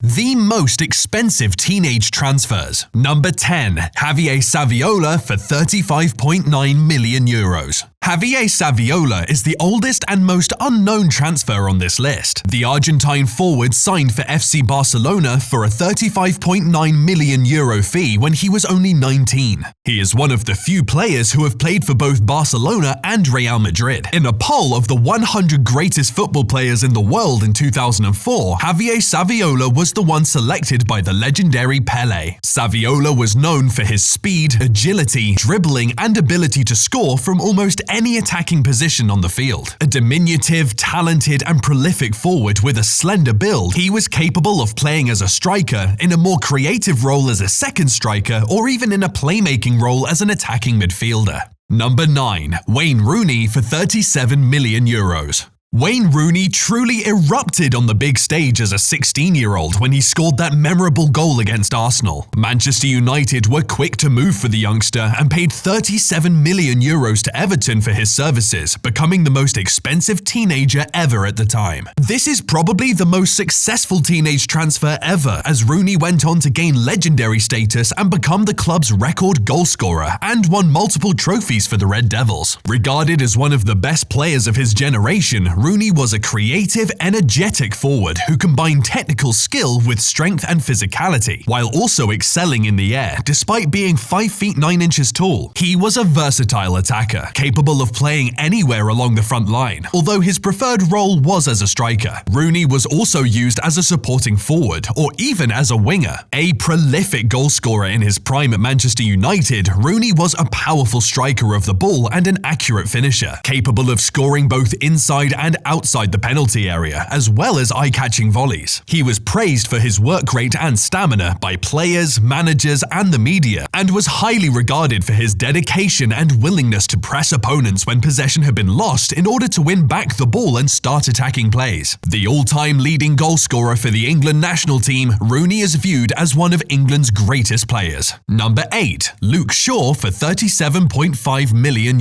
The most expensive teenage transfers. Number 10. Javier Savio for €35.9 million. Javier Savio is the oldest and most unknown transfer on this list. The Argentine forward signed for FC Barcelona for a €35.9 million fee when he was only 19. He is one of the few players who have played for both Barcelona and Real Madrid. In a poll of the 100 greatest football players in the world in 2004, Javier Savio was the one selected by the legendary Pelé. Savio was known for his speed, agility, dribbling, and ability to score from almost any attacking position on the field. A diminutive, talented, and prolific forward with a slender build, he was capable of playing as a striker, in a more creative role as a second striker, or even in a playmaking role as an attacking midfielder. Number 9. Wayne Rooney for €37 million. Wayne Rooney truly erupted on the big stage as a 16-year-old when he scored that memorable goal against Arsenal. Manchester United were quick to move for the youngster and paid €37 million to Everton for his services, becoming the most expensive teenager ever at the time. This is probably the most successful teenage transfer ever, as Rooney went on to gain legendary status and become the club's record goalscorer and won multiple trophies for the Red Devils. Regarded as one of the best players of his generation, Rooney was a creative, energetic forward who combined technical skill with strength and physicality, while also excelling in the air despite being 5 feet 9 inches tall. He was a versatile attacker, capable of playing anywhere along the front line, although his preferred role was as a striker. Rooney was also used as a supporting forward, or even as a winger. A prolific goalscorer in his prime at Manchester United, Rooney was a powerful striker of the ball and an accurate finisher, capable of scoring both inside and outside the penalty area, as well as eye-catching volleys. He was praised for his work rate and stamina by players, managers, and the media, and was highly regarded for his dedication and willingness to press opponents when possession had been lost in order to win back the ball and start attacking plays. The all-time leading goalscorer for the England national team, Rooney is viewed as one of England's greatest players. Number 8. Luke Shaw for €37.5 million.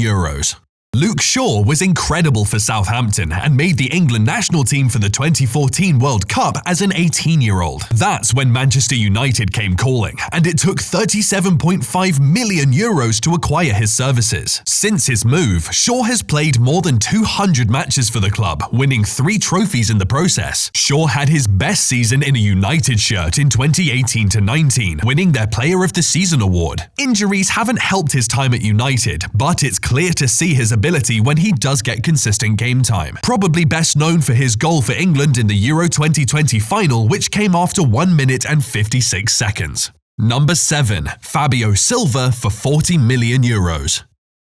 Luke Shaw was incredible for Southampton and made the England national team for the 2014 World Cup as an 18-year-old. That's when Manchester United came calling, and it took €37.5 million to acquire his services. Since his move, Shaw has played more than 200 matches for the club, winning 3 trophies in the process. Shaw had his best season in a United shirt in 2018-19, winning their Player of the Season award. Injuries haven't helped his time at United, but it's clear to see his ability when he does get consistent game time. Probably best known for his goal for England in the Euro 2020 final, which came after 1 minute and 56 seconds. Number 7. Fabio Silva for €40 million.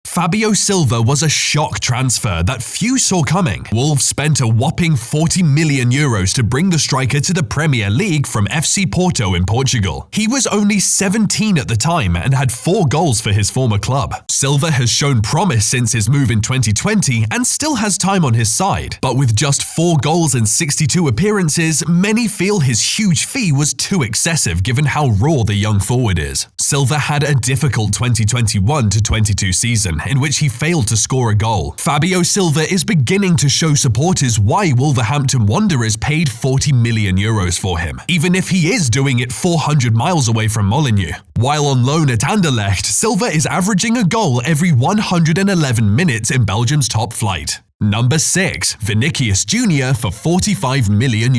Fabio Silva was a shock transfer that few saw coming. Wolves spent a whopping €40 million to bring the striker to the Premier League from FC Porto in Portugal. He was only 17 at the time and had 4 goals for his former club. Silva has shown promise since his move in 2020 and still has time on his side. But with just 4 goals and 62 appearances, many feel his huge fee was too excessive given how raw the young forward is. Silva had a difficult 2021-22 season, in which he failed to score a goal. Fabio Silva is beginning to show supporters why Wolverhampton Wanderers paid €40 million for him, even if he is doing it 400 miles away from Molineux. While on loan at Anderlecht, Silva is averaging a goal every 111 minutes in Belgium's top flight. Number 6. Vinicius Jr for €45 million.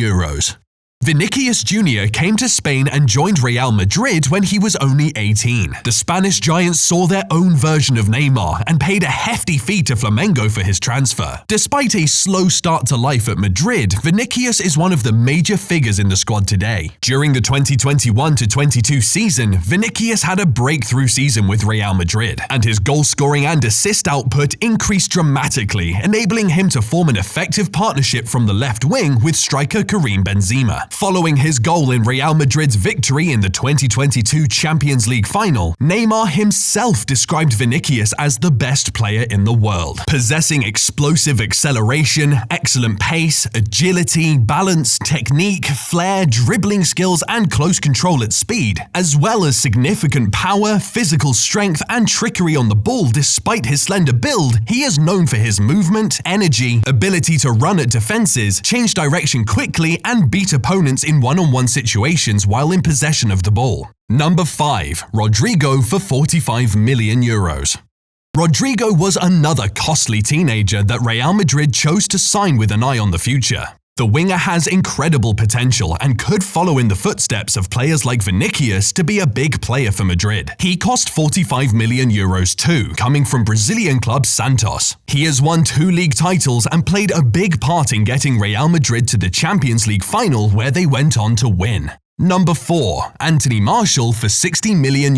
Vinicius Jr came to Spain and joined Real Madrid when he was only 18. The Spanish giants saw their own version of Neymar and paid a hefty fee to Flamengo for his transfer. Despite a slow start to life at Madrid, Vinicius is one of the major figures in the squad today. During the 2021-22 season, Vinicius had a breakthrough season with Real Madrid, and his goal-scoring and assist output increased dramatically, enabling him to form an effective partnership from the left wing with striker Karim Benzema. Following his goal in Real Madrid's victory in the 2022 Champions League final, Neymar himself described Vinicius as the best player in the world, possessing explosive acceleration, excellent pace, agility, balance, technique, flair, dribbling skills, and close control at speed, as well as significant power, physical strength, and trickery on the ball. Despite his slender build, he is known for his movement, energy, ability to run at defenses, change direction quickly, and beat opponents opponents in one-on-one situations while in possession of the ball. Number 5. Rodrigo for €45 million. Rodrigo was another costly teenager that Real Madrid chose to sign with an eye on the future. The winger has incredible potential and could follow in the footsteps of players like Vinicius to be a big player for Madrid. He cost €45 million too, coming from Brazilian club Santos. He has won 2 league titles and played a big part in getting Real Madrid to the Champions League final, where they went on to win. Number 4. Anthony Martial for €60 million.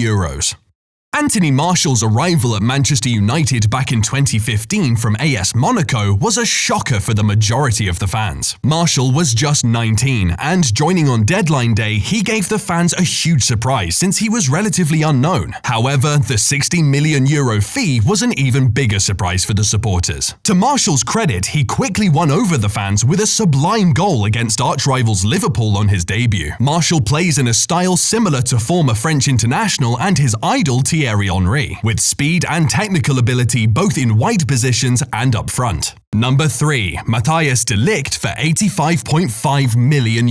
Anthony Martial's arrival at Manchester United back in 2015 from AS Monaco was a shocker for the majority of the fans. Martial was just 19, and joining on deadline day, he gave the fans a huge surprise since he was relatively unknown. However, the €60 million fee was an even bigger surprise for the supporters. To Martial's credit, he quickly won over the fans with a sublime goal against arch-rivals Liverpool on his debut. Martial plays in a style similar to former French international and his idol Thierry Henry, with speed and technical ability both in wide positions and up front. Number 3. Matthijs de Ligt for €85.5 million.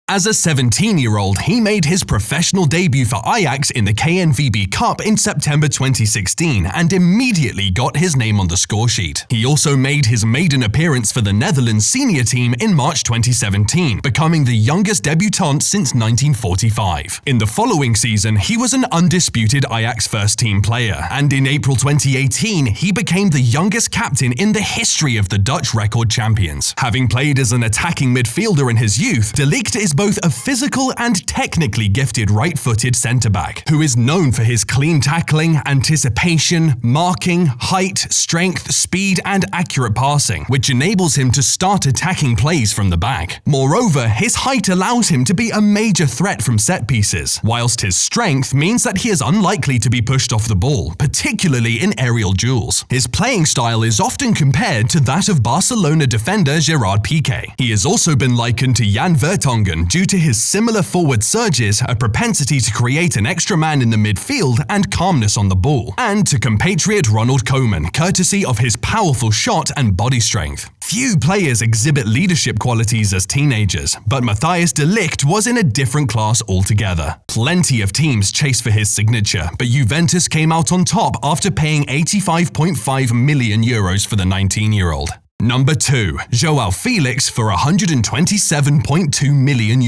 As a 17-year-old, he made his professional debut for Ajax in the KNVB Cup in September 2016 and immediately got his name on the scoresheet. He also made his maiden appearance for the Netherlands senior team in March 2017, becoming the youngest debutant since 1945. In the following season, he was an undisputed Ajax first-team player, and in April 2018, he became the youngest captain in the history of the Dutch record champions. Having played as an attacking midfielder in his youth, De Ligt is both a physical and technically gifted right-footed centre-back, who is known for his clean tackling, anticipation, marking, height, strength, speed and accurate passing, which enables him to start attacking plays from the back. Moreover, his height allows him to be a major threat from set pieces, whilst his strength means that he is unlikely to be pushed off the ball, particularly in aerial duels. His playing style is often compared to that of Barcelona defender Gerard Piqué. He has also been likened to Jan Vertonghen due to his similar forward surges, a propensity to create an extra man in the midfield and calmness on the ball, and to compatriot Ronald Koeman, courtesy of his powerful shot and body strength. Few players exhibit leadership qualities as teenagers, but Matthijs de Ligt was in a different class altogether. Plenty of teams chased for his signature, but Juventus came out on top after paying €85.5 million for the 19-year-old. Number 2. João Felix for €127.2 million.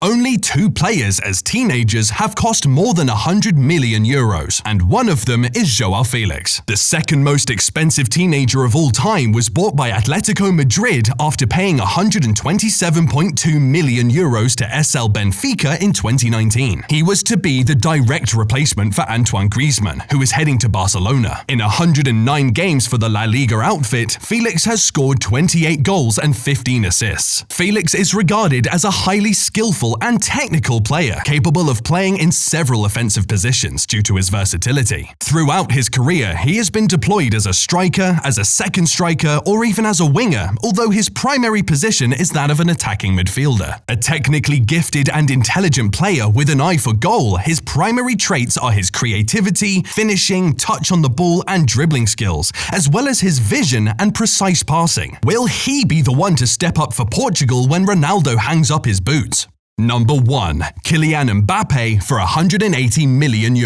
Only 2 players as teenagers have cost more than €100 million, and one of them is João Felix. The second most expensive teenager of all time was bought by Atletico Madrid after paying €127.2 million to SL Benfica in 2019. He was to be the direct replacement for Antoine Griezmann, who is heading to Barcelona. In 109 games for the La Liga outfit, Felix has scored 28 goals and 15 assists. Felix is regarded as a highly skillful and technical player, capable of playing in several offensive positions due to his versatility. Throughout his career, he has been deployed as a striker, as a second striker, or even as a winger, although his primary position is that of an attacking midfielder. A technically gifted and intelligent player with an eye for goal, his primary traits are his creativity, finishing, touch on the ball, and dribbling skills, as well as his vision and precise passing. Will he be the one to step up for Portugal when Ronaldo hangs up his boots? Number 1. Kylian Mbappe for €180 million.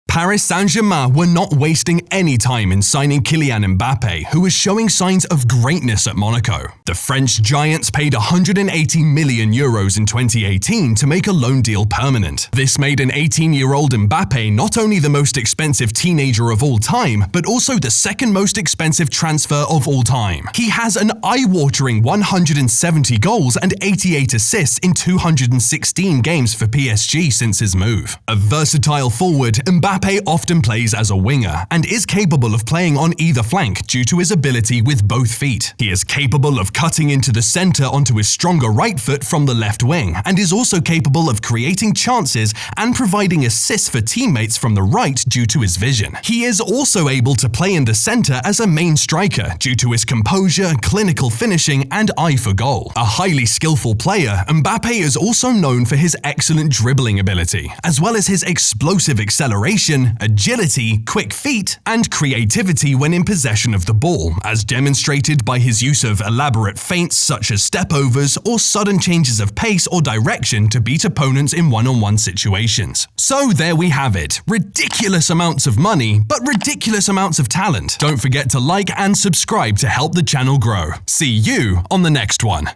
Paris Saint-Germain were not wasting any time in signing Kylian Mbappe, who was showing signs of greatness at Monaco. The French giants paid €180 million in 2018 to make a loan deal permanent. This made an 18-year-old Mbappe not only the most expensive teenager of all time, but also the second most expensive transfer of all time. He has an eye-watering 170 goals and 88 assists in 216 games for PSG since his move. A versatile forward, Mbappe often plays as a winger and is capable of playing on either flank due to his ability with both feet. He is capable of cutting into the center onto his stronger right foot from the left wing and is also capable of creating chances and providing assists for teammates from the right due to his vision. He is also able to play in the center as a main striker due to his composure, clinical finishing, and eye for goal. A highly skillful player, Mbappe is also known for his excellent dribbling ability, as well as his explosive acceleration acceleration, agility, quick feet, and creativity when in possession of the ball, as demonstrated by his use of elaborate feints such as step-overs or sudden changes of pace or direction to beat opponents in one-on-one situations. So there we have it. Ridiculous amounts of money, but ridiculous amounts of talent. Don't forget to like and subscribe to help the channel grow. See you on the next one.